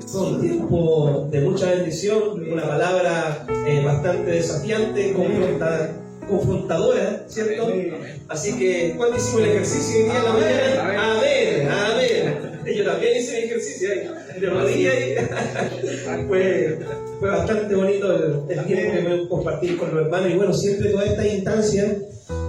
Son tiempos de mucha bendición, una palabra bastante desafiante, confrontadora, ¿cierto? Así que, ¿cuándo hicimos el ejercicio hoy día en la mañana? Amén, amén. Yo también hice mi ejercicio ahí, de rodillas y fue bastante bonito el tiempo que me compartir con los hermanos. Y bueno, siempre todas estas instancias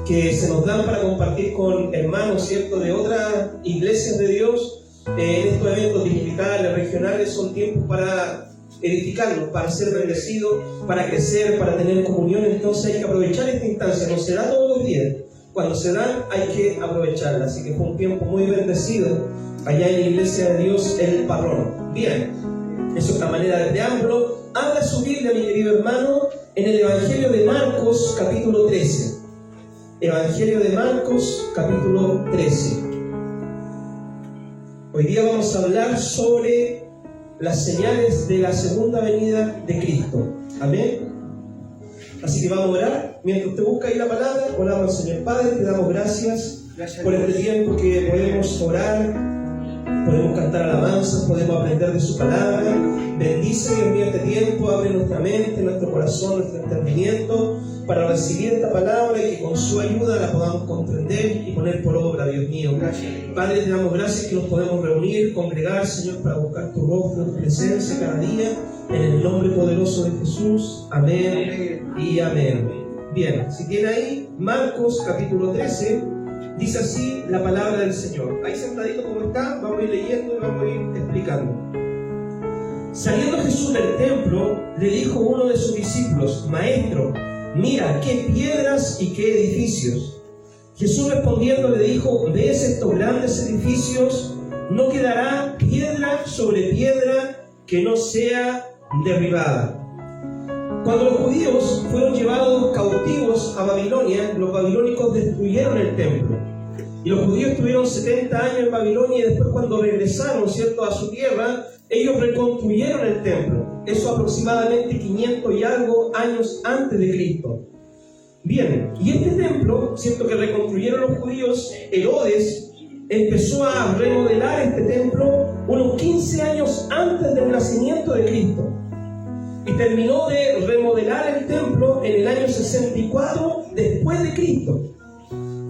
que se nos dan para compartir con hermanos, ¿cierto?, de otras iglesias de Dios, en estos eventos digitales, regionales, son tiempos para edificarnos, para ser bendecidos, para crecer, para tener comunión. Entonces hay que aprovechar esta instancia. No se da todos los días. Cuando se dan hay que aprovecharla. Así que fue un tiempo muy bendecido allá en la iglesia de Dios, el Parrón. Bien, eso es una manera de preámbulo. Abra su Biblia, mi querido hermano, en el Evangelio de Marcos, capítulo 13. Evangelio de Marcos, capítulo 13. Hoy día vamos a hablar sobre las señales de la segunda venida de Cristo. Amén. Así que vamos a orar. Mientras usted busca ahí la palabra, oramos al Señor. Padre, te damos gracias por este tiempo que podemos orar, podemos cantar alabanzas, podemos aprender de su palabra. Bendice, Dios mío, este tiempo. Abre nuestra mente, nuestro corazón, nuestro entendimiento para recibir esta palabra y que con su ayuda la podamos comprender y poner por obra, Dios mío. Padre, te damos gracias que nos podemos reunir, congregar, Señor, para buscar tu rostro, tu presencia cada día, en el nombre poderoso de Jesús. Amén y amén. Bien, si tiene ahí Marcos capítulo 13, dice así la palabra del Señor. Ahí sentadito como está, vamos a ir leyendo y vamos a ir explicando. Saliendo Jesús del templo, le dijo uno de sus discípulos: Maestro, mira qué piedras y qué edificios. Jesús respondiendo le dijo: ¿Ves estos grandes edificios? No quedará piedra sobre piedra que no sea derribada. Cuando los judíos fueron llevados cautivos a Babilonia, los babilónicos destruyeron el templo. Y los judíos estuvieron 70 años en Babilonia, y después, cuando regresaron, ¿cierto?, a su tierra, ellos reconstruyeron el templo. Eso aproximadamente 500 y algo años antes de Cristo. Bien, y este templo, ¿cierto?, que reconstruyeron los judíos, Herodes empezó a remodelar este templo unos 15 años antes del nacimiento de Cristo. Y terminó de remodelar el templo en el año 64 después de Cristo.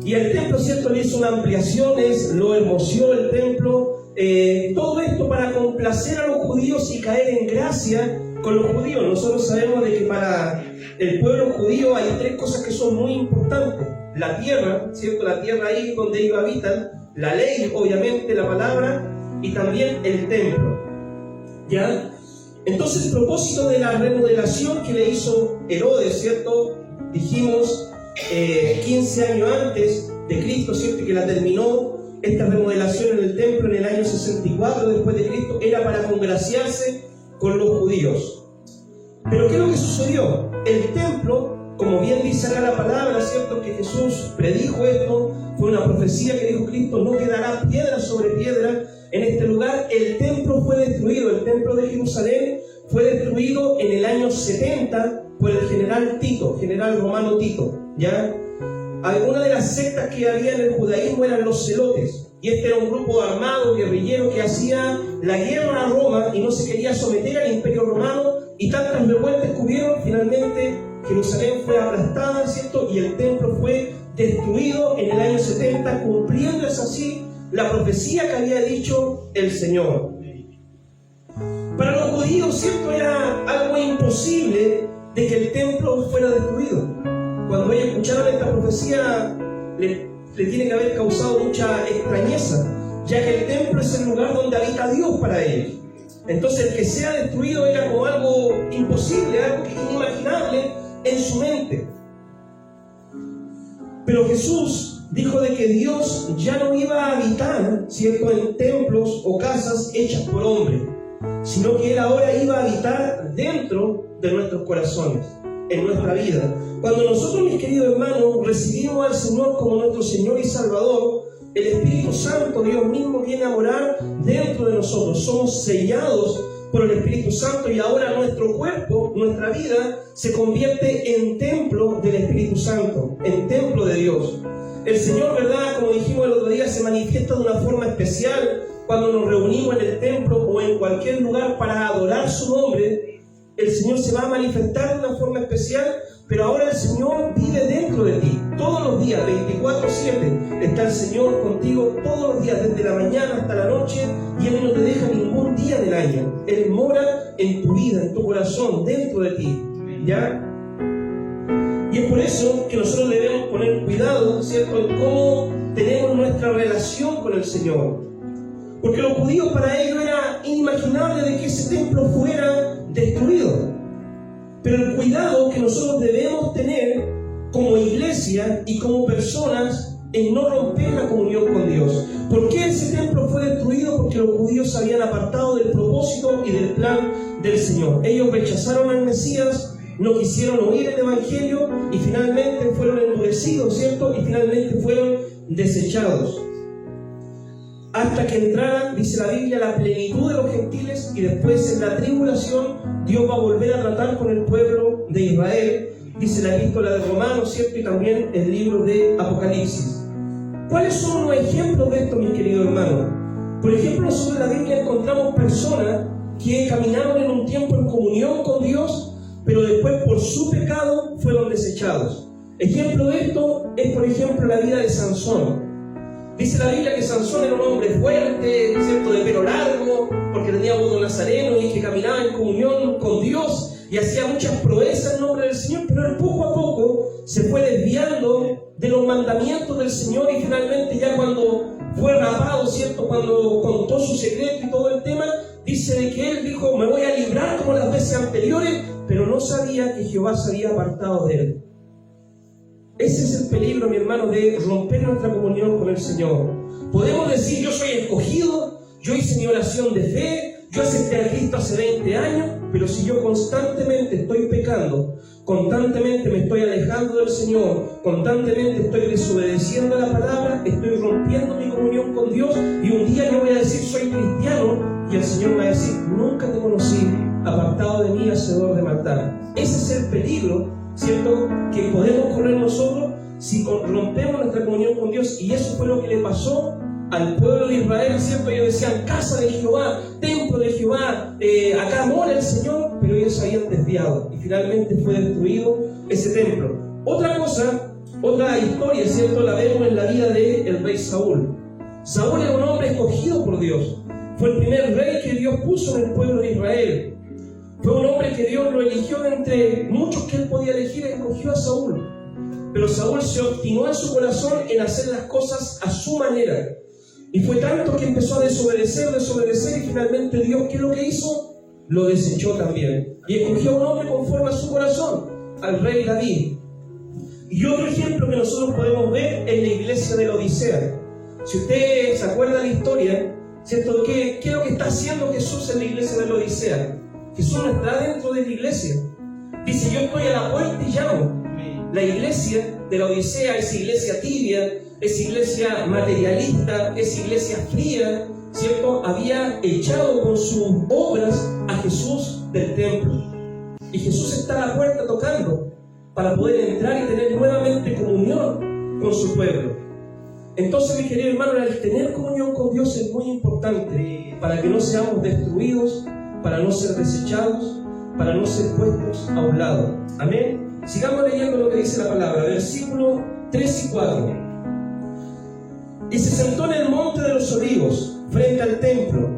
Y el templo, ¿cierto?, le hizo unas ampliaciones, lo hermoseó el templo, todo esto para complacer a los judíos y caer en gracia con los judíos. Nosotros sabemos de que para el pueblo judío hay tres cosas que son muy importantes: la tierra, ¿cierto?, la tierra ahí donde ellos habitan, la ley, obviamente, la palabra, y también el templo. ¿Ya? Entonces, el propósito de la remodelación que le hizo Herodes, ¿cierto?, dijimos 15 años antes de Cristo, ¿cierto?, que la terminó esta remodelación en el templo en el año 64 después de Cristo, era para congraciarse con los judíos. Pero ¿qué es lo que sucedió? El templo, como bien dice acá la palabra, ¿cierto?, que Jesús predijo esto, fue una profecía que dijo Cristo: no quedará piedra sobre piedra en este lugar. El templo fue destruido, el templo de Jerusalén fue destruido en el año 70 por el general Tito, general romano Tito, ¿ya? Algunas de las sectas que había en el judaísmo eran los celotes, y este era un grupo armado, guerrillero, que hacía la guerra a Roma y no se quería someter al imperio romano, y tantas revueltas que hubieron, finalmente Jerusalén fue aplastada, ¿cierto?, y el templo fue destruido en el año 70, cumpliendo es así la profecía que había dicho el Señor. Para los judíos, ¿cierto?, era algo imposible de que el templo fuera destruido. Cuando ellos escucharon esta profecía, le tiene que haber causado mucha extrañeza, ya que el templo es el lugar donde habita Dios para ellos. Entonces, el que sea destruido era como algo imposible, algo inimaginable en su mente. Pero Jesús dijo de que Dios ya no iba a habitar, ¿cierto?, en templos o casas hechas por hombre, sino que Él ahora iba a habitar dentro de nuestros corazones, en nuestra vida. Cuando nosotros, mis queridos hermanos, recibimos al Señor como nuestro Señor y Salvador, el Espíritu Santo, Dios mismo, viene a morar dentro de nosotros. Somos sellados por el Espíritu Santo, y ahora nuestro cuerpo, nuestra vida, se convierte en templo del Espíritu Santo, en templo de Dios. El Señor, ¿verdad?, como dijimos el otro día, se manifiesta de una forma especial cuando nos reunimos en el templo o en cualquier lugar para adorar su nombre. El Señor se va a manifestar de una forma especial, pero ahora el Señor vive dentro de ti. Todos los días, 24/7, está el Señor contigo todos los días, desde la mañana hasta la noche, y Él no te deja ningún día del año. Él mora en tu vida, en tu corazón, dentro de ti, ¿ya? Y es por eso que nosotros debemos poner cuidado, ¿cierto?, en cómo tenemos nuestra relación con el Señor. Porque los judíos, para ellos era inimaginable de que ese templo fuera destruido. Pero el cuidado que nosotros debemos tener como iglesia y como personas es no romper la comunión con Dios. ¿Por qué ese templo fue destruido? Porque los judíos se habían apartado del propósito y del plan del Señor. Ellos rechazaron al Mesías, no quisieron oír el Evangelio y finalmente fueron endurecidos, ¿cierto? Y finalmente fueron desechados. Hasta que entrara, dice la Biblia, la plenitud de los gentiles, y después en la tribulación Dios va a volver a tratar con el pueblo de Israel, dice la epístola de Romanos, ¿cierto? Y también el libro de Apocalipsis. ¿Cuáles son los ejemplos de esto, mis queridos hermanos? Por ejemplo, nosotros en la Biblia encontramos personas que caminaron en un tiempo en comunión con Dios, pero después por su pecado fueron desechados. Ejemplo de esto es, por ejemplo, la vida de Sansón. Dice la Biblia que Sansón era un hombre fuerte, ¿cierto?, de pelo largo, porque tenía voto nazareno y que caminaba en comunión con Dios y hacía muchas proezas en nombre del Señor, pero él poco a poco se fue desviando de los mandamientos del Señor, y finalmente ya cuando fue rapado, ¿cierto?, cuando contó su secreto y todo el tema, dice de que él dijo: me voy a librar como las veces anteriores, pero no sabía que Jehová se había apartado de él. Ese es el peligro, mi hermano, de romper nuestra comunión con el Señor. Podemos decir: yo soy escogido, yo hice mi oración de fe, yo acepté a Cristo hace 20 años, pero si yo constantemente estoy pecando, constantemente me estoy alejando del Señor, constantemente estoy desobedeciendo la palabra, estoy rompiendo mi comunión con Dios, y un día yo voy a decir: soy cristiano, y el Señor me va a decir: nunca te conocí, apartado de mí, hacedor de maldad. Ese es el peligro, ¿cierto?, que podemos correr nosotros si rompemos nuestra comunión con Dios. Y eso fue lo que le pasó al pueblo de Israel, ¿cierto? Ellos decían: casa de Jehová, templo de Jehová, acá mora el Señor, pero ellos se habían desviado y finalmente fue destruido ese templo. Otra cosa, otra historia, ¿cierto?, la vemos en la vida del rey Saúl. Saúl era un hombre escogido por Dios, fue el primer rey que Dios puso en el pueblo de Israel. Fue un hombre que Dios lo eligió entre muchos que él podía elegir, escogió a Saúl. Pero Saúl se obstinó en su corazón en hacer las cosas a su manera. Y fue tanto que empezó a desobedecer, y finalmente Dios, ¿qué es lo que hizo? Lo desechó también. Y escogió a un hombre conforme a su corazón, al rey David. Y otro ejemplo que nosotros podemos ver es la iglesia de la Odisea. Si usted se acuerda de la historia, ¿cierto?, ¿qué es lo que está haciendo Jesús en la iglesia de la Odisea? Jesús no está dentro de la iglesia. Dice: yo estoy a la puerta y llamo. La iglesia de la Odisea es iglesia tibia, es iglesia materialista, es iglesia fría, ¿cierto? Había echado con sus obras a Jesús del templo. Y Jesús está a la puerta tocando para poder entrar y tener nuevamente comunión con su pueblo. Entonces, mi querido hermano, el tener comunión con Dios es muy importante para que no seamos destruidos, para no ser desechados, para no ser puestos a un lado. Amén. Sigamos leyendo lo que dice la palabra, versículos 3 y 4. Y se sentó en el monte de los olivos, frente al templo,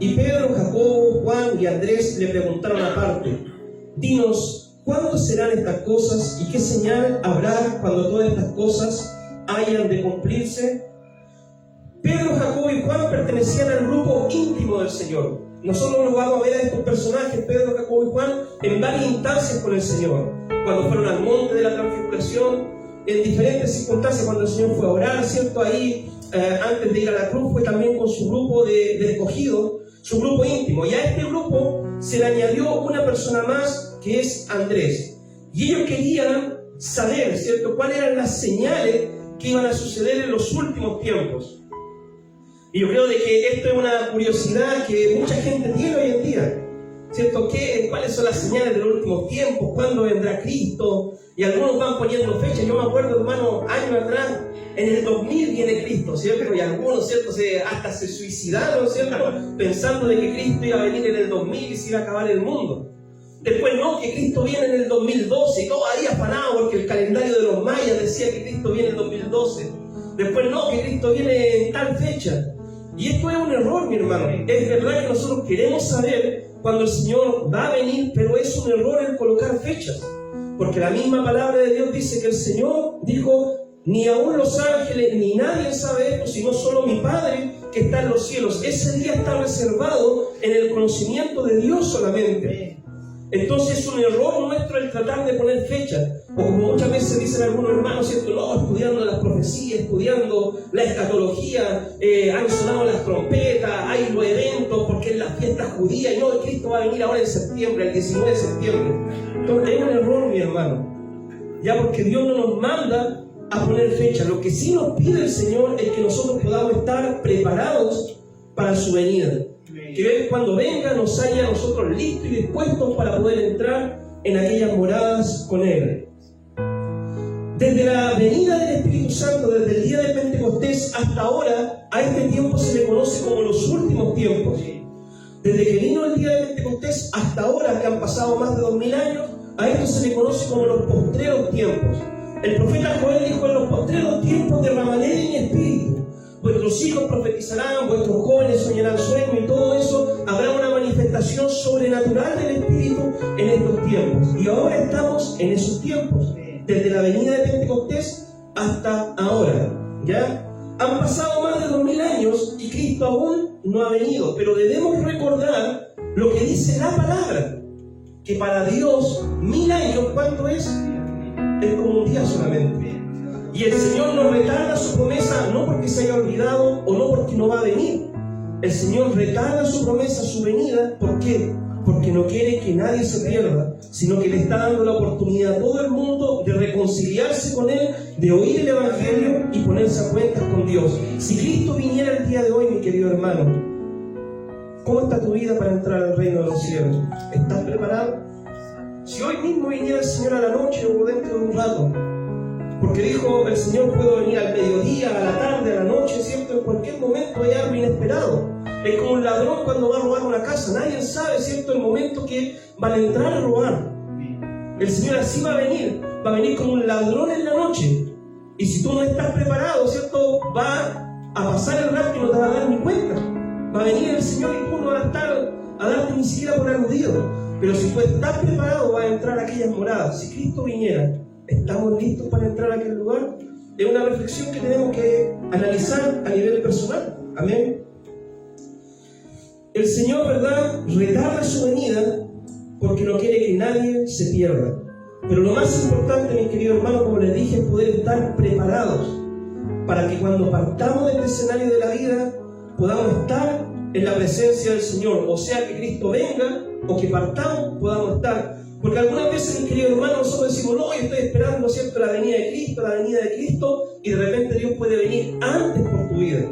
y Pedro, Jacobo, Juan y Andrés le preguntaron aparte: dinos, ¿cuándo serán estas cosas y qué señal habrá cuando todas estas cosas hayan de cumplirse? Pedro, Jacobo y Juan pertenecían al grupo íntimo del Señor. Nosotros nos vamos a ver a estos personajes, Pedro, Jacobo y Juan, en varias instancias con el Señor. Cuando fueron al monte de la transfiguración, en diferentes circunstancias, cuando el Señor fue a orar, ¿cierto? Ahí, antes de ir a la cruz, fue también con su grupo de escogidos, su grupo íntimo. Y a este grupo se le añadió una persona más, que es Andrés. Y ellos querían saber, ¿cierto?, cuáles eran las señales que iban a suceder en los últimos tiempos. Y yo creo de que esto es una curiosidad que mucha gente tiene hoy en día. ¿cierto? ¿Cuáles son las señales de los últimos tiempos? ¿Cuándo vendrá Cristo? Y algunos van poniendo fechas. Yo me acuerdo, hermano, años atrás, en el 2000 viene Cristo, ¿cierto? Y algunos, ¿cierto? Hasta se suicidaron, ¿cierto? Pensando de que Cristo iba a venir en el 2000 y se iba a acabar el mundo. Después no, que Cristo viene en el 2012 y todo ahí afanado porque el calendario de los mayas decía que Cristo viene en el 2012. Después no, que Cristo viene en tal fecha. Y esto es un error, mi hermano. Es verdad que nosotros queremos saber cuando el Señor va a venir, pero es un error el colocar fechas. Porque la misma palabra de Dios dice que el Señor dijo: ni aún los ángeles ni nadie sabe esto, sino solo mi Padre que está en los cielos. Ese día está reservado en el conocimiento de Dios solamente. Entonces es un error nuestro el tratar de poner fechas. O como muchas veces dicen algunos hermanos, ¿cierto? No, estudiando las profecías, estudiando la escatología, han sonado las trompetas, hay los eventos, porque es la fiesta judía, y no, Cristo va a venir ahora en septiembre, el 19 de septiembre. Entonces es un error, mi hermano. Ya, porque Dios no nos manda a poner fecha. Lo que sí nos pide el Señor es que nosotros podamos estar preparados para su venida. Que cuando venga nos haya nosotros listos y dispuestos para poder entrar en aquellas moradas con Él. Desde la venida del Espíritu Santo, desde el día de Pentecostés hasta ahora, a este tiempo se le conoce como los últimos tiempos. Desde que vino el día de Pentecostés hasta ahora, que han pasado más de 2000 años, a esto se le conoce como los postreros tiempos. El profeta Joel dijo: en los postreros tiempos derramaré de mi espíritu. Vuestros hijos profetizarán, vuestros jóvenes soñarán sueños, y todo eso habrá una manifestación sobrenatural del Espíritu en estos tiempos. Y ahora estamos en esos tiempos, desde la venida de Pentecostés hasta ahora. ¿Ya? Han pasado más de 2000 años y Cristo aún no ha venido, pero debemos recordar lo que dice la palabra, que para Dios 1000 años, ¿cuánto es? Es como un día solamente. Y el Señor no retarda su promesa, no porque se haya olvidado o no porque no va a venir. El Señor retarda su promesa, su venida. ¿Por qué? Porque no quiere que nadie se pierda, sino que le está dando la oportunidad a todo el mundo de reconciliarse con Él, de oír el Evangelio y ponerse a cuentas con Dios. Si Cristo viniera el día de hoy, mi querido hermano, ¿cómo está tu vida para entrar al reino de los cielos? ¿Estás preparado? Si hoy mismo viniera el Señor a la noche o dentro de un rato, porque dijo el Señor: puedo venir al mediodía, a la tarde, a la noche, ¿cierto? En cualquier momento hay algo inesperado. Es como un ladrón cuando va a robar una casa. Nadie sabe, ¿cierto?, el momento que van a entrar a robar. El Señor así va a venir como un ladrón en la noche. Y si tú no estás preparado, ¿cierto?, va a pasar el rato y no te va a dar ni cuenta. Va a venir el Señor y tú no vas a estar a darte ni siquiera por aludido. Pero si tú estás preparado, vas a entrar a aquellas moradas. Si Cristo viniera, ¿estamos listos para entrar a aquel lugar? Es una reflexión que tenemos que analizar a nivel personal. Amén. El Señor, ¿verdad?, retarda su venida porque no quiere que nadie se pierda. Pero lo más importante, mis queridos hermanos, como les dije, es poder estar preparados para que cuando partamos de este escenario de la vida podamos estar en la presencia del Señor. O sea, que Cristo venga o que partamos, podamos estar. Porque algunas veces, mis queridos hermanos, nosotros decimos: no, yo estoy esperando, ¿cierto?, la venida de Cristo, y de repente Dios puede venir antes por tu vida.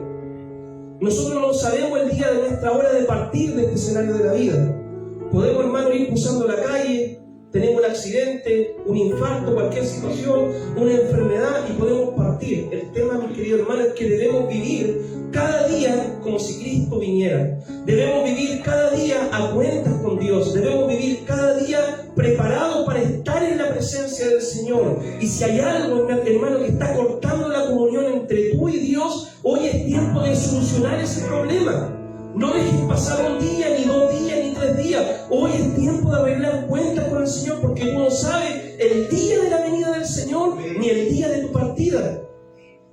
Nosotros no sabemos el día de nuestra hora de partir de este escenario de la vida. Podemos, hermano, ir cruzando la calle, tenemos un accidente, un infarto, cualquier situación, una enfermedad, y podemos partir. El tema, mis queridos hermanos, es que debemos vivir cada día como si Cristo viniera. Debemos vivir cada día a cuentas con Dios. Debemos vivir cada día preparados para estar en la presencia del Señor. Y si hay algo, hermano, que está cortando la comunión entre tú y Dios, hoy es tiempo de solucionar ese problema. No dejes pasar un día, ni 2 días, ni 3 días. Hoy es tiempo de arreglar cuentas con el Señor, porque tú no sabes el día de la venida del Señor, ni el día de tu partida.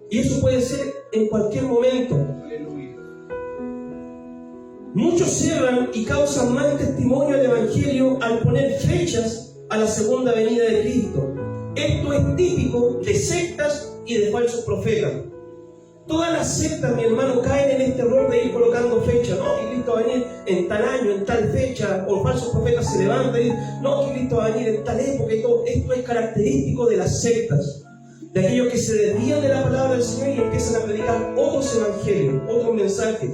Y eso puede ser en cualquier momento. Muchos cierran y causan mal testimonio al Evangelio al poner fechas a la segunda venida de Cristo. Esto es típico de sectas y de falsos profetas. Todas las sectas, mi hermano, caen en este error de ir colocando fechas. No, que Cristo va a venir en tal año, en tal fecha. O falsos profetas se levantan y dicen: no, que Cristo va a venir en tal época y todo. Esto es característico de las sectas, de aquellos que se desvían de la palabra del Señor y empiezan a predicar otros evangelios, otros mensajes.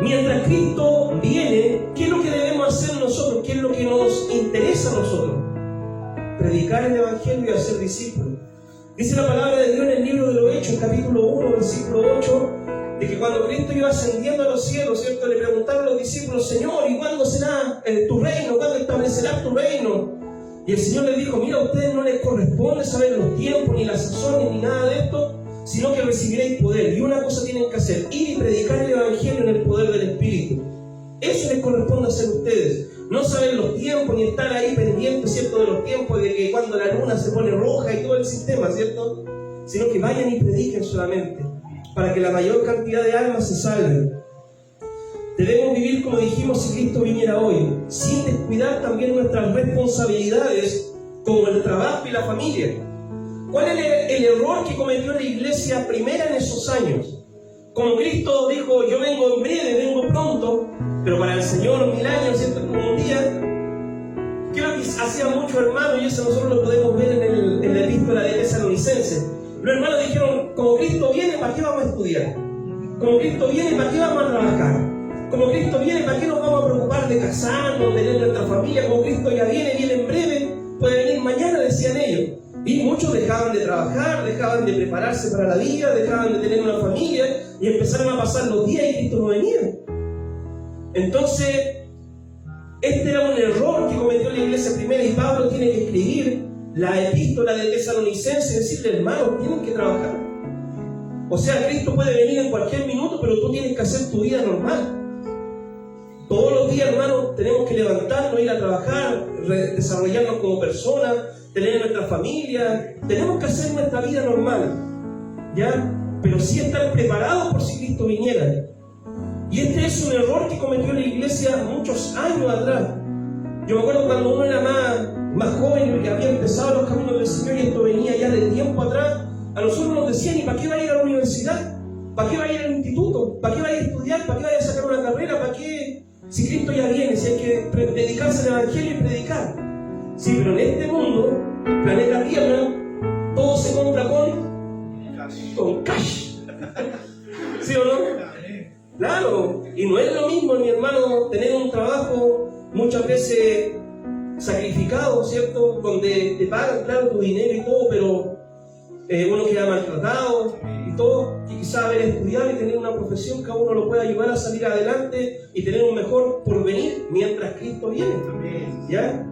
Mientras Cristo viene, ¿qué es lo que debemos ¿qué es lo que nos interesa a nosotros? Predicar el Evangelio y hacer discípulos. Dice la palabra de Dios en el libro de los Hechos, capítulo 1, versículo 8, de que cuando Cristo iba ascendiendo a los cielos, ¿cierto?, le preguntaron a los discípulos: Señor, ¿y cuándo será tu reino? ¿Cuándo establecerás tu reino? Y el Señor les dijo: mira, a ustedes no les corresponde saber los tiempos, ni las sazones, ni nada de esto, sino que recibiréis poder. Y una cosa tienen que hacer: ir y predicar el Evangelio en el poder del Espíritu. Eso les corresponde hacer a ustedes. No saber los tiempos, ni estar ahí pendientes, ¿cierto?, de los tiempos, de que cuando la luna se pone roja y todo el sistema, ¿cierto? Sino que vayan y prediquen solamente, para que la mayor cantidad de almas se salven. Debemos vivir, como dijimos, si Cristo viniera hoy, sin descuidar también nuestras responsabilidades, como el trabajo y la familia. ¿Cuál es el error que cometió la iglesia primera en esos años? Como Cristo dijo: yo vengo en breve, vengo pronto, pero para el Señor 1000 años, ¿cierto?, como un día. ¿Qué es lo que hacían muchos hermanos? Y eso nosotros lo podemos ver en la epístola de Tesalonicenses. Los hermanos dijeron: como Cristo viene, ¿para qué vamos a estudiar? Como Cristo viene, ¿para qué vamos a trabajar? Como Cristo viene, ¿para qué nos vamos a preocupar de casarnos, de tener nuestra familia? Como Cristo ya viene en breve, puede venir mañana, decían ellos. Y muchos dejaban de trabajar, dejaban de prepararse para la vida, dejaban de tener una familia, y empezaron a pasar los días y Cristo no venía. Entonces, este era un error que cometió la iglesia primera, y Pablo tiene que escribir la epístola de Tesalonicenses y decirle: hermanos, tienen que trabajar. O sea, Cristo puede venir en cualquier minuto, pero tú tienes que hacer tu vida normal. Todos los días, hermanos, tenemos que levantarnos, ir a trabajar, desarrollarnos como personas, tener nuestra familia. Tenemos que hacer nuestra vida normal, ¿ya? Pero sí estar preparados por si Cristo viniera. Y este es un error que cometió la iglesia muchos años atrás. Yo me acuerdo cuando uno era más joven y que había empezado los caminos del Señor, y esto venía ya de tiempo atrás, a nosotros nos decían: ¿y para qué va a ir a la universidad? ¿Para qué va a ir al instituto? ¿Para qué va a ir a estudiar? ¿Para qué va a sacar una carrera? ¿Para qué? Si Cristo ya viene, si hay que dedicarse al Evangelio y predicar. Sí, pero en este mundo, planeta Tierra, todo se compra con cash. ¿Sí o no? Claro, y no es lo mismo, mi hermano, tener un trabajo muchas veces sacrificado, ¿cierto? Donde te pagan, claro, tu dinero y todo, pero uno queda maltratado y todo, y quizás haber estudiado y tener una profesión que a uno lo pueda ayudar a salir adelante y tener un mejor porvenir mientras Cristo viene. ¿Ya?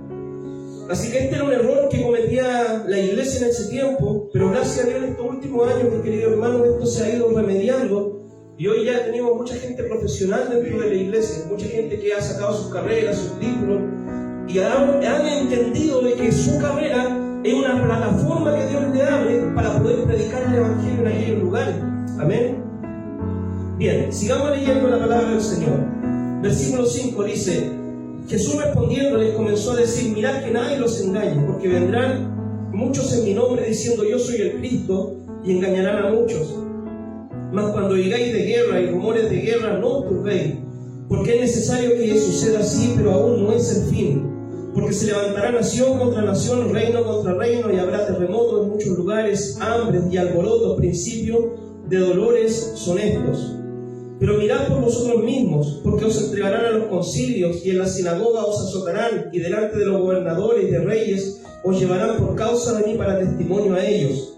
Así que este era un error que cometía la iglesia en ese tiempo, pero gracias a Dios en estos últimos años, mis queridos hermanos, esto se ha ido remediando, y hoy ya tenemos mucha gente profesional dentro de la iglesia, mucha gente que ha sacado sus carreras, sus títulos, y han entendido de que su carrera es una plataforma que Dios le abre para poder predicar el Evangelio en aquellos lugares. Amén. Bien, sigamos leyendo la palabra del Señor. Versículo 5 dice: Jesús respondiendo les comenzó a decir: mirad que nadie los engañe, porque vendrán muchos en mi nombre diciendo: yo soy el Cristo, y engañarán a muchos. Mas cuando oigáis de guerra y rumores de guerra, no os turbéis, porque es necesario que suceda así, pero aún no es el fin. Porque se levantará nación contra nación, reino contra reino, y habrá terremotos en muchos lugares, hambres y alborotos, principio de dolores son estos. Pero mirad por vosotros mismos, porque os entregarán a los concilios, y en la sinagoga os azotarán, y delante de los gobernadores y de reyes os llevarán por causa de mí para testimonio a ellos.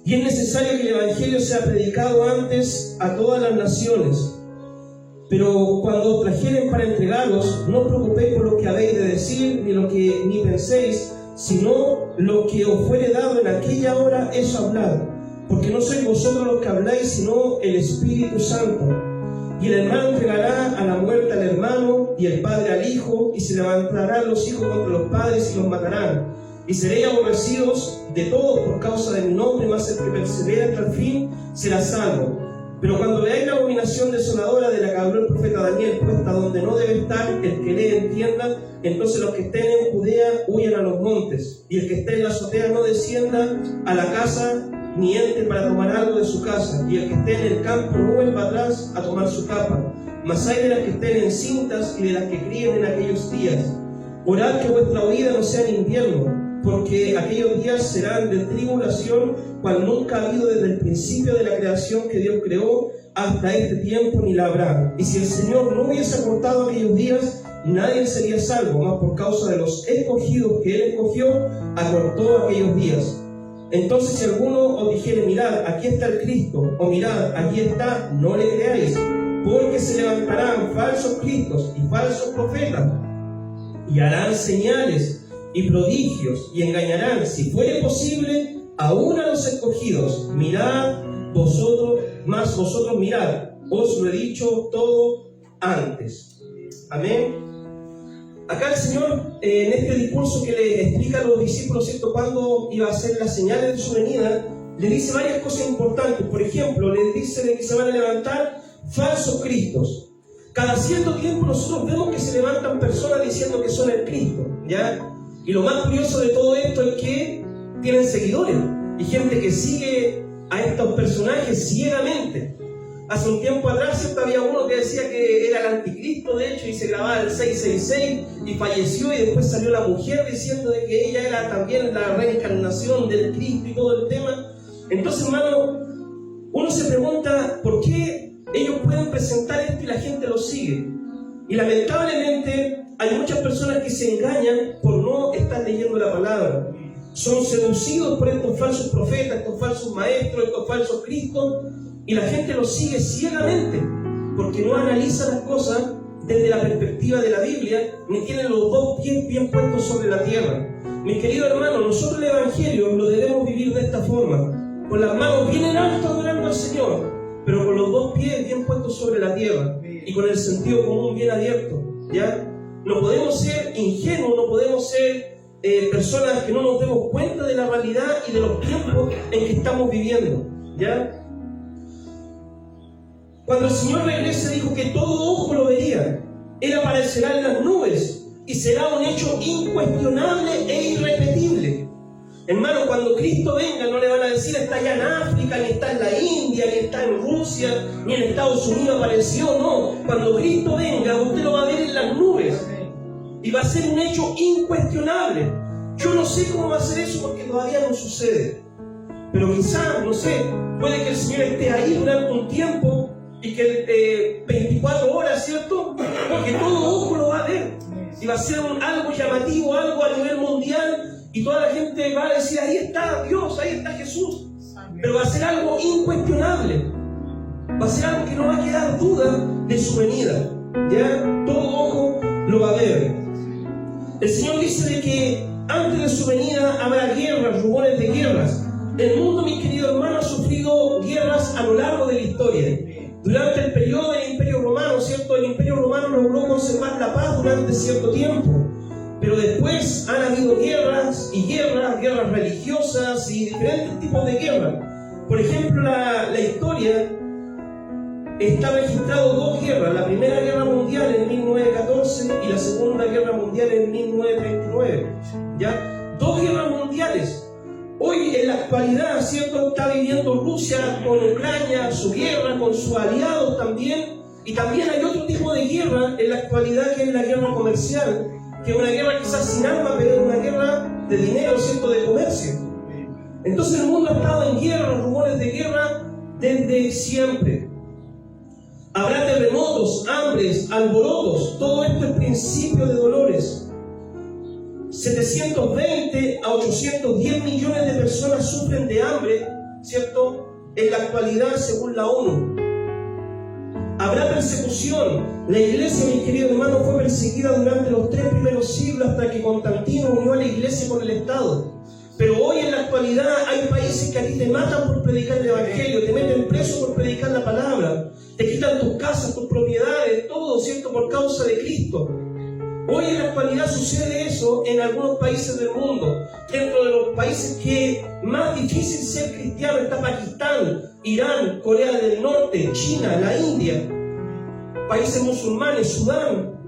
Y es necesario que el Evangelio sea predicado antes a todas las naciones. Pero cuando os trajeren para entregaros, no os preocupéis por lo que habéis de decir, ni penséis, sino lo que os fuere dado en aquella hora, eso hablad. Porque no sois vosotros los que habláis, sino el Espíritu Santo. Y el hermano entregará a la muerte al hermano, y el padre al hijo, y se levantarán los hijos contra los padres y los matarán. Y seréis aborrecidos de todos por causa de mi nombre, mas el que persevera hasta el fin será salvo. Pero cuando veáis la abominación desoladora de la que habló el profeta Daniel, puesta donde no debe estar, el que lee entienda, entonces los que estén en Judea huyan a los montes, y el que esté en la azotea no descienda a la casa, ni entre para tomar algo de su casa, y el que esté en el campo no vuelva atrás a tomar su capa. Mas hay de las que estén encintas y de las que críen en aquellos días. Orad que vuestra huida no sea en invierno, porque aquellos días serán de tribulación, cual nunca ha habido desde el principio de la creación que Dios creó hasta este tiempo, ni la habrá. Y si el Señor no hubiese acortado aquellos días, nadie sería salvo, mas por causa de los escogidos que Él escogió, acortó aquellos días. Entonces, si alguno os dijere, mirad, aquí está el Cristo, o mirad, aquí está, no le creáis, porque se levantarán falsos cristos y falsos profetas, y harán señales y prodigios, y engañarán, si fuere posible, aún a los escogidos. Mirad vosotros, más vosotros mirad, os lo he dicho todo antes. Amén. Acá el Señor, en este discurso que le explica a los discípulos, ¿cierto?, cuándo iba a hacer las señales de su venida, le dice varias cosas importantes. Por ejemplo, le dice de que se van a levantar falsos cristos. Cada cierto tiempo nosotros vemos que se levantan personas diciendo que son el Cristo, ¿ya? Y lo más curioso de todo esto es que tienen seguidores y gente que sigue a estos personajes ciegamente. Hace un tiempo atrás, ¿cierto?, había uno que decía que era el anticristo, de hecho, y se grababa el 666 y falleció, y después salió la mujer diciendo de que ella era también la reencarnación del Cristo y todo el tema. Entonces, hermano, uno se pregunta por qué ellos pueden presentar esto y la gente lo sigue. Y lamentablemente hay muchas personas que se engañan por no estar leyendo la palabra. Son seducidos por estos falsos profetas, estos falsos maestros, estos falsos cristos, y la gente los sigue ciegamente porque no analiza las cosas desde la perspectiva de la Biblia, ni tienen los dos pies bien puestos sobre la tierra. Mis queridos hermanos, nosotros el Evangelio lo debemos vivir de esta forma, con las manos bien en alto adorando al Señor, pero con los dos pies bien puestos sobre la tierra y con el sentido común bien abierto, ¿ya? No podemos ser ingenuos, no podemos ser personas que no nos demos cuenta de la realidad y de los tiempos en que estamos viviendo, ¿ya? Cuando el Señor regrese, dijo que todo ojo lo vería. Él aparecerá en las nubes y será un hecho incuestionable e irrepetible. Hermano, cuando Cristo venga, no le van a decir está allá en África, ni está en la India, ni está en Rusia, ni en Estados Unidos apareció, no. Cuando Cristo venga, usted lo va a ver en las nubes y va a ser un hecho incuestionable. Yo no sé cómo va a ser eso porque todavía no sucede, pero quizás, no sé, puede que el Señor esté ahí durante un tiempo y que 24 horas, ¿cierto? Porque todo ojo lo va a ver y va a ser algo llamativo, algo a nivel mundial, y toda la gente va a decir ahí está Dios, ahí está Jesús, pero va a ser algo incuestionable, va a ser algo que no va a quedar duda de su venida, ¿ya? Todo ojo lo va a ver. El Señor dice de que antes de su venida habrá guerras, rumores de guerras. El mundo, mis queridos hermanos, ha sufrido guerras a lo largo de la historia. Durante el periodo del Imperio Romano, ¿cierto? El Imperio Romano logró conservar la paz durante cierto tiempo, pero después han habido guerras y guerras religiosas y diferentes tipos de guerras. Por ejemplo, la historia está registrado dos guerras: la Primera Guerra Mundial en 1914 y la Segunda Guerra Mundial en 1939. ¿Ya? Dos guerras mundiales. Hoy en la actualidad, ¿cierto?, está viviendo Rusia con Ucrania, su guerra, con sus aliados también. Y también hay otro tipo de guerra en la actualidad, que es la guerra comercial, que es una guerra quizás sin armas, pero es una guerra de dinero, ¿cierto?, de comercio. Entonces el mundo ha estado en guerra, rumores de guerra desde siempre. Habrá terremotos, hambres, alborotos, todo esto es principio de dolores. 720 a 810 millones de personas sufren de hambre, ¿cierto?, en la actualidad según la ONU. Habrá persecución. La iglesia, mis queridos hermanos, fue perseguida durante los 3 primeros siglos hasta que Constantino unió a la iglesia con el Estado. Pero hoy en la actualidad hay países que a ti te matan por predicar el Evangelio, te meten preso por predicar la palabra, te quitan tus casas, tus propiedades, todo, ¿cierto?, por causa de Cristo. Hoy en la actualidad sucede eso en algunos países del mundo. Dentro de los países que más difícil ser cristiano está Pakistán, Irán, Corea del Norte, China, la India, países musulmanes, Sudán.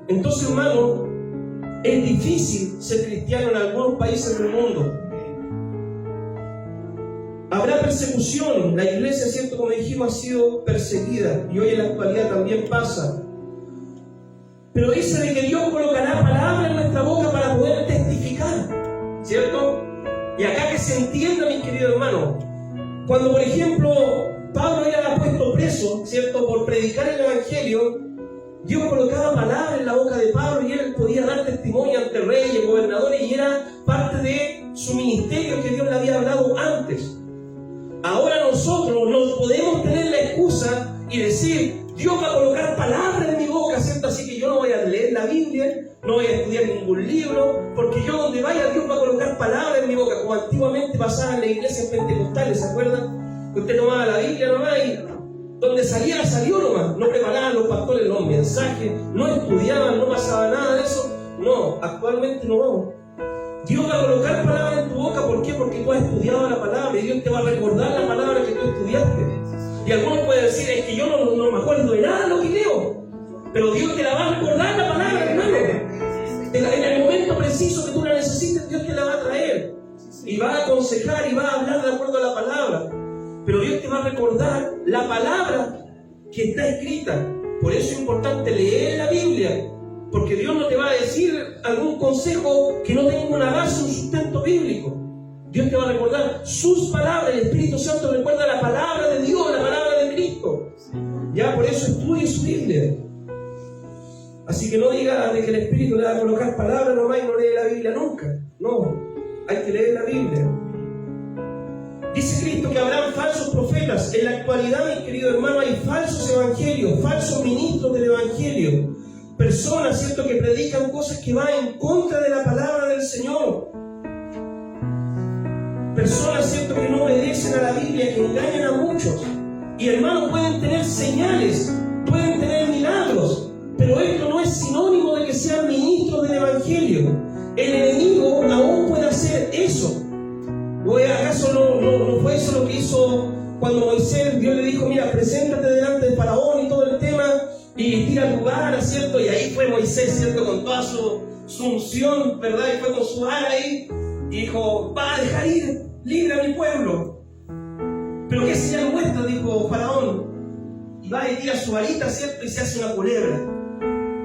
Entonces, hermano, es difícil ser cristiano en algunos países del mundo. Habrá persecución. La iglesia, ¿cierto?, como dijimos, ha sido perseguida y hoy en la actualidad también pasa. Pero dice de que Dios colocará palabras en nuestra boca para poder testificar. ¿cierto? Y acá que se entienda, mis queridos hermanos, cuando por ejemplo Pablo era puesto preso, ¿cierto?, por predicar el Evangelio, Dios colocaba palabras en la boca de Pablo y él podía dar testimonio ante reyes, gobernadores, y era parte de su ministerio que Dios le había hablado antes. Ahora nosotros no podemos tener la excusa y decir, Dios va a colocar palabras en mi boca, ¿cierto? Así que yo no voy a leer la Biblia, no voy a estudiar ningún libro, porque yo donde vaya Dios va a colocar palabras en mi boca, como antiguamente pasaba en las iglesias pentecostales, ¿se acuerdan? Que usted tomaba la Biblia nomás y donde saliera salió nomás, no preparaban los pastores los mensajes, no estudiaban, no pasaba nada de eso. No, actualmente no vamos. Dios va a colocar palabras en tu boca, ¿por qué? Porque tú has estudiado la palabra y Dios te va a recordar la palabra que tú estudiaste. Y algunos pueden decir, es que yo no me acuerdo de nada de lo que leo, pero Dios te la va a recordar la palabra, hermano. En el momento preciso que tú la necesites, Dios te la va a traer y va a aconsejar y va a hablar de acuerdo a la palabra. Pero Dios te va a recordar la palabra que está escrita. Por eso es importante leer la Biblia, porque Dios no te va a decir algún consejo que no tenga una base, un sustento bíblico. Dios te va a recordar sus palabras. El Espíritu Santo recuerda la palabra de Dios, la palabra de Cristo. Ya, por eso estudie su Biblia. Así que no diga de que el Espíritu le va a colocar palabras nomás y no lee la Biblia nunca. No, hay que leer la Biblia. Dice Cristo que habrán falsos profetas. En la actualidad, mis queridos hermanos, hay falsos evangelios, falsos ministros del evangelio. Personas, ¿cierto?, que predican cosas que van en contra de la palabra del Señor. Personas, ¿cierto?, que no obedecen a la Biblia, que engañan a muchos. Y hermanos, pueden tener señales, pueden tener milagros, pero esto no es sinónimo de que sean ministros del evangelio. El enemigo aún puede hacer eso. ¿O acaso no fue eso lo que hizo cuando Moisés, Dios le dijo, mira, preséntate delante de Faraón y todo el tema, y tira tu vara, ¿cierto? Y ahí fue Moisés, ¿cierto?, con toda su unción, ¿verdad? Y fue con su vara ahí, y dijo, va a dejar ir libre a mi pueblo. Pero ¿qué señal muestra?, dijo Faraón. Y va y tira su varita, ¿cierto?, y se hace una culebra.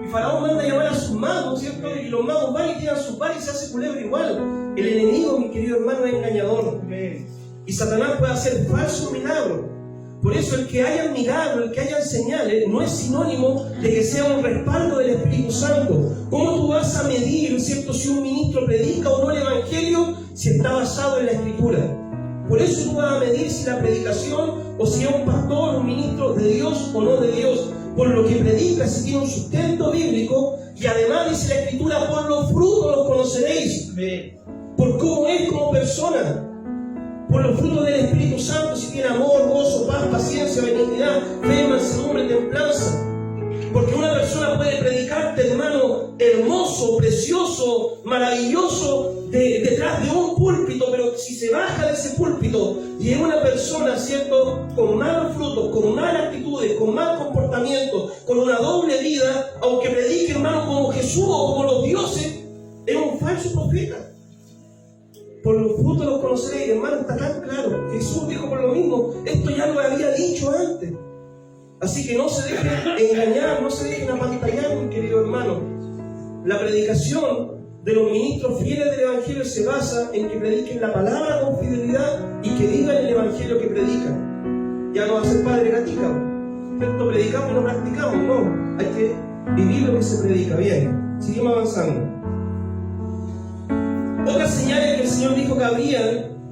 Y Faraón manda a llamar a sus magos, ¿cierto?, y los magos van y tiran sus varas y se hace culebra igual. El enemigo, mi querido hermano, es engañador. Y Satanás puede hacer falsos milagros. Por eso el que haya milagros, el que haya señales, no es sinónimo de que sea un respaldo del Espíritu Santo. ¿Cómo tú vas a medir, ¿cierto?, si un ministro predica o no el Evangelio, si está basado en la Escritura? Por eso tú vas a medir si la predicación, o si es un pastor, un ministro de Dios o no de Dios, por lo que predica, si tiene un sustento bíblico. Y además dice la Escritura, por los frutos los conoceréis. Por cómo es como persona, por los frutos del Espíritu Santo, si tiene amor, gozo, paz, paciencia, benignidad, fe, mansedumbre, templanza. Porque una persona puede predicarte, hermano, hermoso, precioso, maravilloso, detrás de un púlpito, pero si se baja de ese púlpito y es una persona, ¿cierto?, con malos frutos, con malas actitudes, con mal comportamiento, con una doble vida, aunque predique, hermano, como Jesús o como los dioses, es un falso profeta. Por los frutos los conoceréis, hermano, está tan claro. Jesús dijo por lo mismo, esto ya lo había dicho antes. Así que no se dejen engañar, no se dejen apantallar, mi querido hermano. La predicación de los ministros fieles del Evangelio se basa en que prediquen la palabra con fidelidad y que digan el Evangelio que predican. Ya no va a ser padre gatica, ¿cierto? Predicamos y no practicamos, no. Hay que vivir lo que se predica. Bien, seguimos avanzando. Otras señales que el Señor dijo que habrían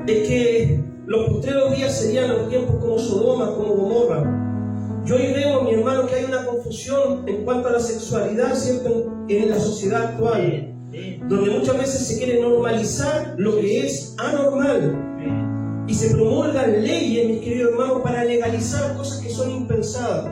es que los postreros días serían los tiempos como Sodoma, como Gomorra. Yo hoy veo, mi hermano, que hay una confusión en cuanto a la sexualidad, ¿cierto?, en la sociedad actual, donde muchas veces se quiere normalizar lo que es anormal y se promulgan leyes, mis queridos hermanos, para legalizar cosas que son impensadas.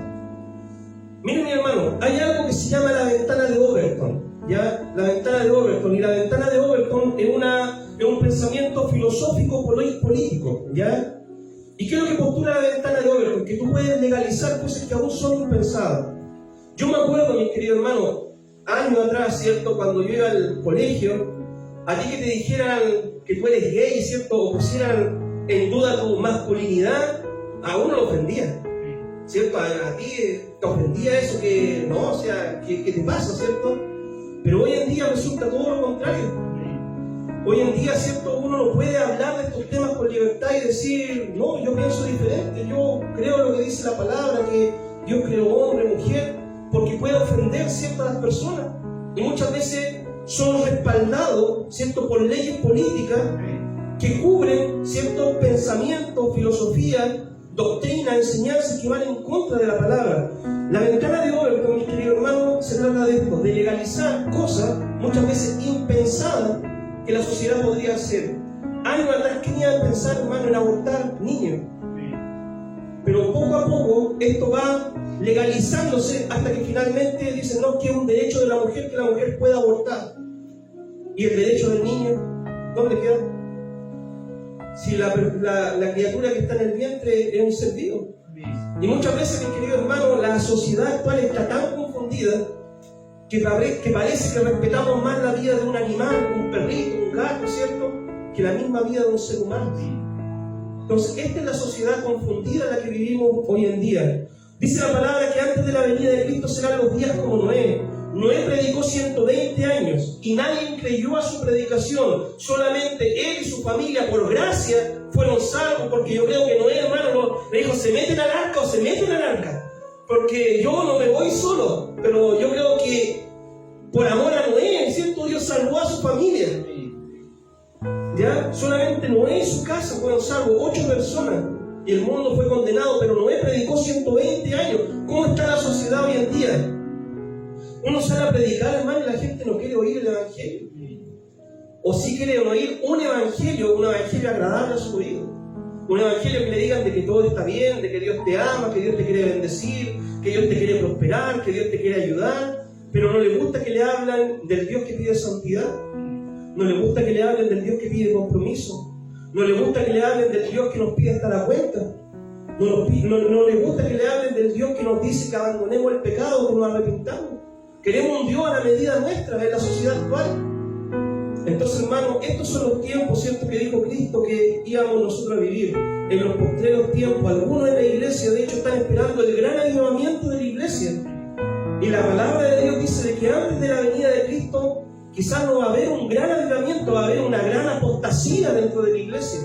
Miren, mi hermano, hay algo que se llama la ventana de Overton, ¿ya? La ventana de Overton, y la ventana de Overton es un pensamiento filosófico político, ¿ya? ¿Y qué es lo que postula la ventana de Overton? Que tú puedes legalizar cosas que aún son impensadas. Yo me acuerdo, mi querido hermano, años atrás, ¿cierto?, cuando yo iba al colegio, a ti que te dijeran que tú eres gay, ¿cierto?, o pusieran en duda tu masculinidad, a uno lo ofendía, ¿cierto? A ti te ofendía eso, que no, o sea, ¿qué te pasa, ¿cierto? Pero hoy en día resulta todo lo contrario. Hoy en día, ¿cierto? Uno no puede hablar de estos temas con libertad y decir, no, yo pienso diferente, yo creo lo que dice la palabra, que Dios creó hombre, mujer, porque puede ofender, ¿cierto?, a las personas. Y muchas veces son respaldados, ¿cierto?, por leyes políticas que cubren ciertos pensamientos, filosofías, doctrinas, enseñanzas que van en contra de la palabra. La ventana de Overton, mis queridos hermanos, se trata de esto, de legalizar cosas muchas veces impensadas que la sociedad podría hacer. Años atrás, ¿quién iba a pensar, hermano, en abortar niños? Pero poco a poco esto va legalizándose hasta que finalmente dicen, no, que es un derecho de la mujer que la mujer pueda abortar. ¿Y el derecho del niño? ¿Dónde queda? Si la criatura que está en el vientre es un ser vivo. Y muchas veces, mis queridos hermanos, la sociedad actual está tan confundida que parece que respetamos más la vida de un animal, un perrito, un gato, ¿cierto?, que la misma vida de un ser humano. Entonces, esta es la sociedad confundida en la que vivimos hoy en día. Dice la palabra que antes de la venida de Cristo serán los días como Noé. Noé predicó 120 años y nadie creyó a su predicación. Solamente él y su familia, por gracia, fueron salvos, porque yo creo que Noé, hermano, le dijo, ¿se meten al arca o se meten al arca? Porque yo no me voy solo, pero yo creo que por amor a Noé, ¿cierto?, Dios salvó a su familia. ¿Ya? Solamente Noé y su casa fueron salvos, 8 personas, y el mundo fue condenado, pero Noé predicó 120 años. ¿Cómo está la sociedad hoy en día? Uno sale a predicar, hermano, y la gente no quiere oír el evangelio. O sí quieren oír un evangelio agradable a su oído. Un evangelio que le digan de que todo está bien, de que Dios te ama, que Dios te quiere bendecir, que Dios te quiere prosperar, que Dios te quiere ayudar. Pero no le gusta que le hablen del Dios que pide santidad. No le gusta que le hablen del Dios que pide compromiso. No le gusta que le hablen del Dios que nos pide estar a cuenta. No le gusta que le hablen del Dios que nos dice que abandonemos el pecado, que nos arrepintamos. Queremos un Dios a la medida nuestra, en la sociedad actual. Entonces, hermano, estos son los tiempos, ¿cierto?, que dijo Cristo que íbamos nosotros a vivir. En los postreros tiempos, algunos en la iglesia, de hecho, están esperando el gran avivamiento de la iglesia. Y la palabra de Dios dice de que antes de la venida de Cristo, quizás no va a haber un gran avivamiento, va a haber una gran apostasía dentro de la iglesia.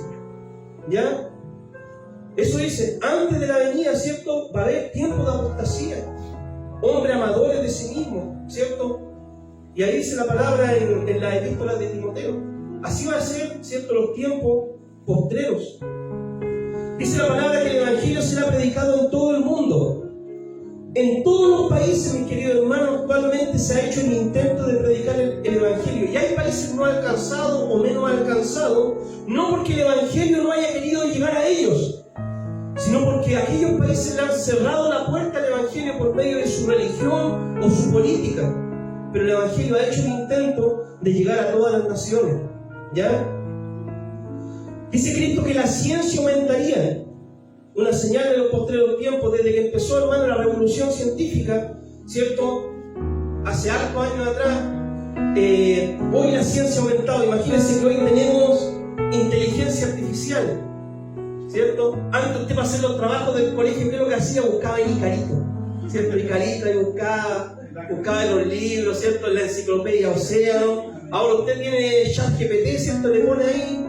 ¿Ya? Eso dice, antes de la venida, ¿cierto?, va a haber tiempo de apostasía. Hombres amadores de sí mismos, ¿cierto? Y ahí dice la palabra en las epístolas de Timoteo. Así va a ser, ¿cierto?, los tiempos postreros. Dice la palabra que el evangelio será predicado en todo el mundo. En todos los países, mis queridos hermanos, actualmente se ha hecho el intento de predicar el evangelio. Y hay países no alcanzados o menos alcanzados, no porque el evangelio no haya querido llegar a ellos, sino porque aquellos países le han cerrado la puerta al evangelio por medio de su religión o su política. Pero el evangelio ha hecho el intento de llegar a todas las naciones. ¿Ya? Dice Cristo que la ciencia aumentaría. Una señal de los postreros tiempos, desde que empezó, hermano, la revolución científica, ¿cierto?, hace hartos años atrás, hoy la ciencia ha aumentado. Imagínense que hoy tenemos inteligencia artificial, ¿cierto? Antes usted, para hacer los trabajos del colegio, ¿qué es lo que hacía? Buscaba en Icarito, ¿cierto? Icarito, y buscaba en los libros, ¿cierto?, en la enciclopedia Océano. Ahora usted tiene ChatGPT, ¿cierto?, le pone ahí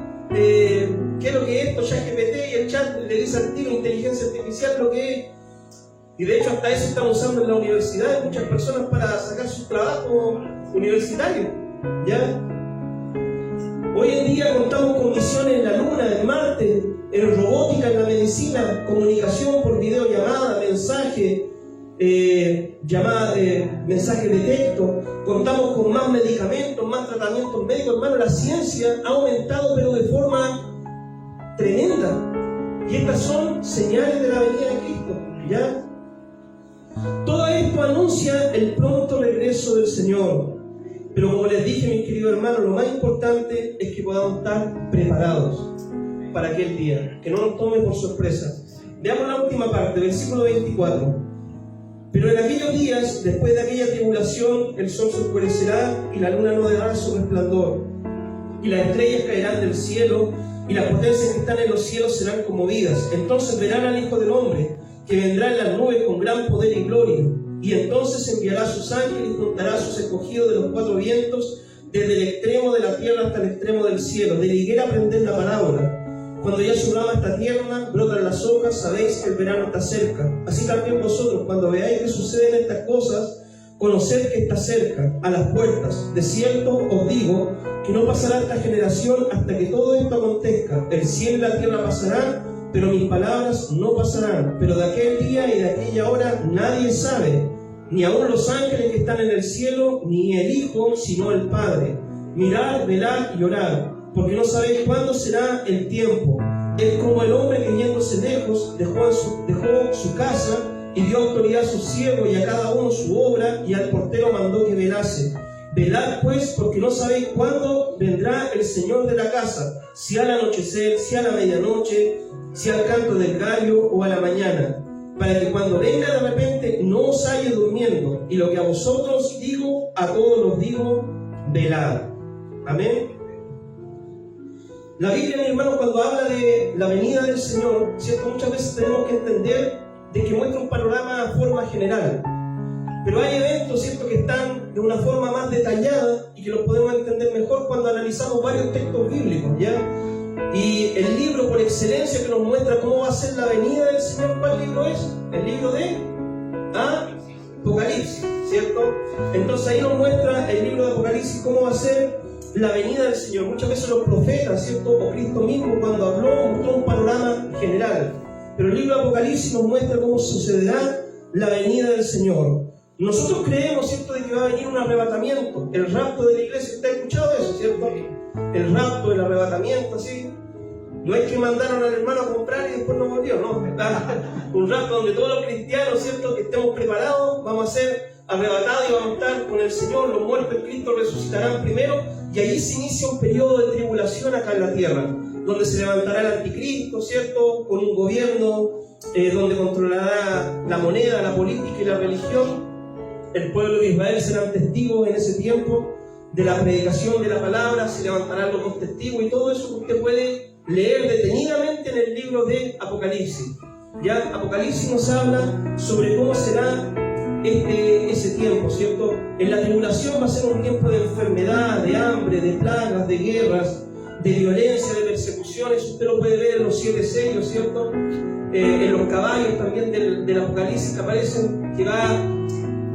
qué es lo que es esto, ChatGPT, y el chat le dice al tiro, inteligencia artificial, lo que es. Y de hecho hasta eso están usando en la universidad muchas personas para sacar sus trabajos universitarios. ¿Ya? Hoy en día contamos con misiones en la Luna, en Marte, en robótica, en la medicina, comunicación por videollamada, mensaje, mensaje de texto. Contamos con más medicamentos, más tratamientos médicos. Hermano, la ciencia ha aumentado, pero de forma tremenda. Y estas son señales de la venida de Cristo. ¿Ya? Todo esto anuncia el pronto regreso del Señor. Pero como les dije, mis queridos hermanos, lo más importante es que podamos estar preparados para aquel día, que no nos tome por sorpresa. Veamos la última parte, versículo 24. Pero en aquellos días, después de aquella tribulación, el sol se oscurecerá y la luna no dará su resplandor, y las estrellas caerán del cielo, y las potencias que están en los cielos serán conmovidas. Entonces verán al Hijo del Hombre, que vendrá en las nubes con gran poder y gloria, y entonces enviará a sus ángeles y juntará a sus escogidos de los 4 vientos, desde el extremo de la tierra hasta el extremo del cielo. De la higuera aprended la parábola. Cuando ya su rama está tierna, brotan las hojas, sabéis que el verano está cerca. Así también vosotros, cuando veáis que suceden estas cosas, conoced que está cerca, a las puertas. De cierto os digo que no pasará esta generación hasta que todo esto acontezca. El cielo y la tierra pasarán, pero mis palabras no pasarán. Pero de aquel día y de aquella hora nadie sabe, ni aun los ángeles que están en el cielo, ni el Hijo, sino el Padre. Mirad, velad y orad, porque no sabéis cuándo será el tiempo. Es como el hombre que yéndose lejos dejó su casa y dio autoridad a sus siervos y a cada uno su obra, y al portero mandó que velase. Velad pues, porque no sabéis cuándo vendrá el Señor de la casa, si al anochecer, si a la medianoche, si al canto del gallo o a la mañana, para que cuando venga de repente no os halle durmiendo. Y lo que a vosotros digo, a todos los digo, velad. Amén. La Biblia, mi hermano, cuando habla de la venida del Señor, ¿cierto? Muchas veces tenemos que entender de que muestra un panorama de forma general. Pero hay eventos, ¿cierto?, que están de una forma más detallada y que los podemos entender mejor cuando analizamos varios textos bíblicos, ¿ya? Y el libro por excelencia que nos muestra cómo va a ser la venida del Señor, ¿cuál libro es? El libro de Apocalipsis, ¿cierto? Entonces ahí nos muestra el libro de Apocalipsis cómo va a ser la venida del Señor. Muchas veces los profetas, ¿cierto?, o Cristo mismo cuando habló mostró un panorama general. Pero el libro de Apocalipsis nos muestra cómo sucederá la venida del Señor. Nosotros creemos, ¿cierto?, de que va a venir un arrebatamiento, el rapto de la iglesia. ¿Usted ha escuchado eso, cierto? El rapto, el arrebatamiento, ¿sí? No es que mandaron al hermano a comprar y después no volvió, no. Un rapto donde todos los cristianos, ¿cierto?, que estemos preparados, vamos a ser arrebatados y vamos a estar con el Señor. Los muertos en Cristo resucitarán primero, y allí se inicia un periodo de tribulación acá en la tierra, donde se levantará el anticristo, ¿cierto?, con un gobierno donde controlará la moneda, la política y la religión. El pueblo de Israel serán testigos en ese tiempo de la predicación de la palabra, se levantarán los dos testigos, y todo eso que usted puede leer detenidamente en el libro de Apocalipsis. Ya Apocalipsis nos habla sobre cómo será ese tiempo, ¿cierto? En la tribulación va a ser un tiempo de enfermedad, de hambre, de plagas, de guerras, de violencia, de persecuciones. Usted lo puede ver en los 7 sellos, ¿cierto? En los caballos también del Apocalipsis que aparecen, que va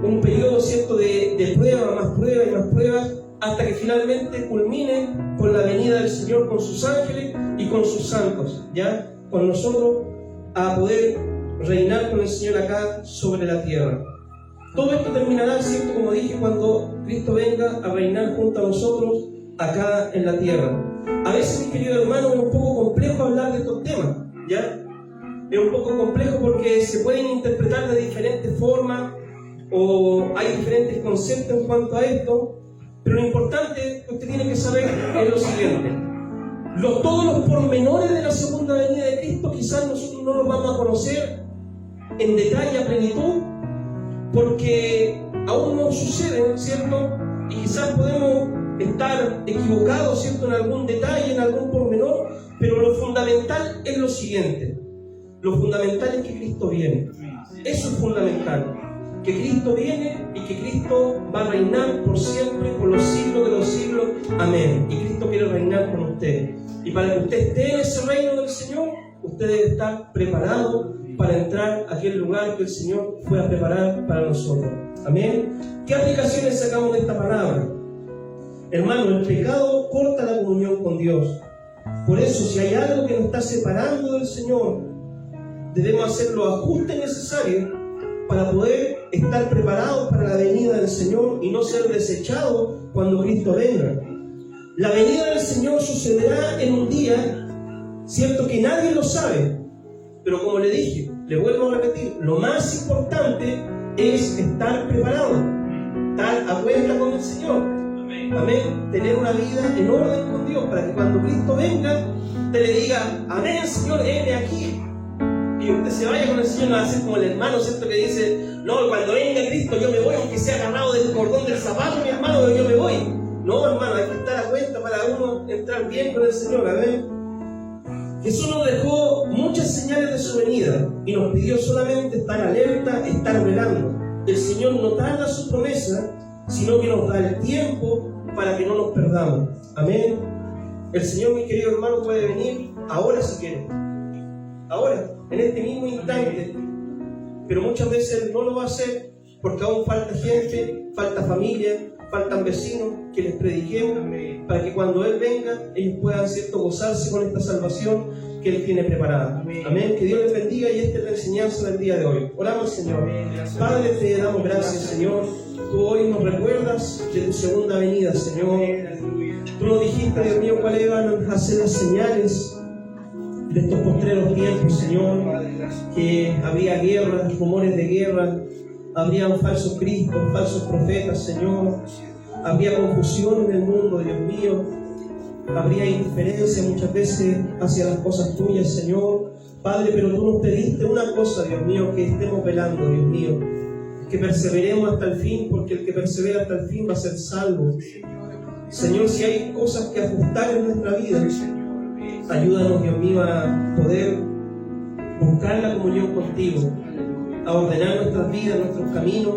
un periodo, ¿cierto?, de prueba, más pruebas y más pruebas, hasta que finalmente culmine con la venida del Señor, con sus ángeles y con sus santos, ¿ya? Con nosotros a poder reinar con el Señor acá sobre la tierra. Todo esto terminará, ¿cierto?, como dije, cuando Cristo venga a reinar junto a nosotros acá en la tierra. A veces, mis queridos hermanos, es un poco complejo hablar de estos temas, ¿ya? Es un poco complejo porque se pueden interpretar de diferentes formas, o hay diferentes conceptos en cuanto a esto, pero lo importante que usted tiene que saber es lo siguiente: todos los pormenores de la segunda venida de Cristo quizás nosotros no los vamos a conocer en detalle, a plenitud, porque aún no suceden, ¿cierto? Y quizás podemos estar equivocados, ¿cierto?, en algún detalle, en algún pormenor, pero lo fundamental es lo siguiente: lo fundamental es que Cristo viene. Eso es fundamental. Que Cristo viene y que Cristo va a reinar por siempre, por los siglos de los siglos. Amén. Y Cristo quiere reinar con usted. Y para que usted esté en ese reino del Señor, usted debe estar preparado para entrar a aquel lugar que el Señor fue a preparar para nosotros. Amén. ¿Qué aplicaciones sacamos de esta palabra? Hermano, el pecado corta la comunión con Dios. Por eso, si hay algo que nos está separando del Señor, debemos hacer los ajustes necesarios para poder estar preparados para la venida del Señor y no ser desechados cuando Cristo venga. La venida del Señor sucederá en un día, cierto que nadie lo sabe, pero como le dije, le vuelvo a repetir, lo más importante es estar preparado, estar a cuenta con el Señor. Amén. Tener una vida en orden con Dios, para que cuando Cristo venga, usted le diga: amén, Señor, heme aquí. Y usted se vaya con el Señor, no va a ser como el hermano, ¿cierto?, que dice: no, cuando venga Cristo yo me voy, aunque sea agarrado del cordón del zapato, mi hermano, pero yo me voy. No, hermano, hay que estar a cuenta para uno entrar bien con el Señor. Amén. Jesús nos dejó muchas señales de su venida y nos pidió solamente estar alerta, estar velando. El Señor no tarda su promesa, sino que nos da el tiempo para que no nos perdamos. Amén. El Señor, mi querido hermano, puede venir ahora si quiere. Ahora, en este mismo instante. Pero muchas veces Él no lo va a hacer porque aún falta gente, falta familia, faltan vecinos que les prediquemos para que cuando Él venga ellos puedan, ¿cierto?, gozarse con esta salvación que Él tiene preparada. Amén. Que Dios les bendiga y esta es la enseñanza del día de hoy. Oramos, Señor. Padre, te damos gracias, Señor. Tú hoy nos recuerdas de tu segunda venida, Señor. Tú nos dijiste, Dios mío, cuáles iban a ser las señales de estos postreros tiempos, Señor, que habría guerras, rumores de guerra, habrían falsos cristos, falsos profetas, Señor, habría confusión en el mundo, Dios mío, habría indiferencia muchas veces hacia las cosas tuyas, Señor, Padre, pero tú nos pediste una cosa, Dios mío, que estemos velando, Dios mío, que perseveremos hasta el fin, porque el que persevera hasta el fin va a ser salvo. Señor, si hay cosas que ajustar en nuestra vida, ayúdanos, Dios mío, a poder buscar la comunión contigo, a ordenar nuestras vidas, nuestros caminos,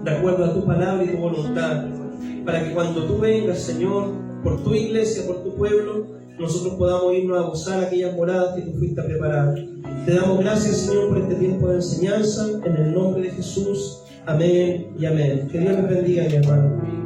de acuerdo a tu palabra y tu voluntad, para que cuando tú vengas, Señor, por tu iglesia, por tu pueblo, nosotros podamos irnos a gozar aquellas moradas que tú fuiste a preparar. Te damos gracias, Señor, por este tiempo de enseñanza, en el nombre de Jesús. Amén y amén. Que Dios les bendiga, mi hermano.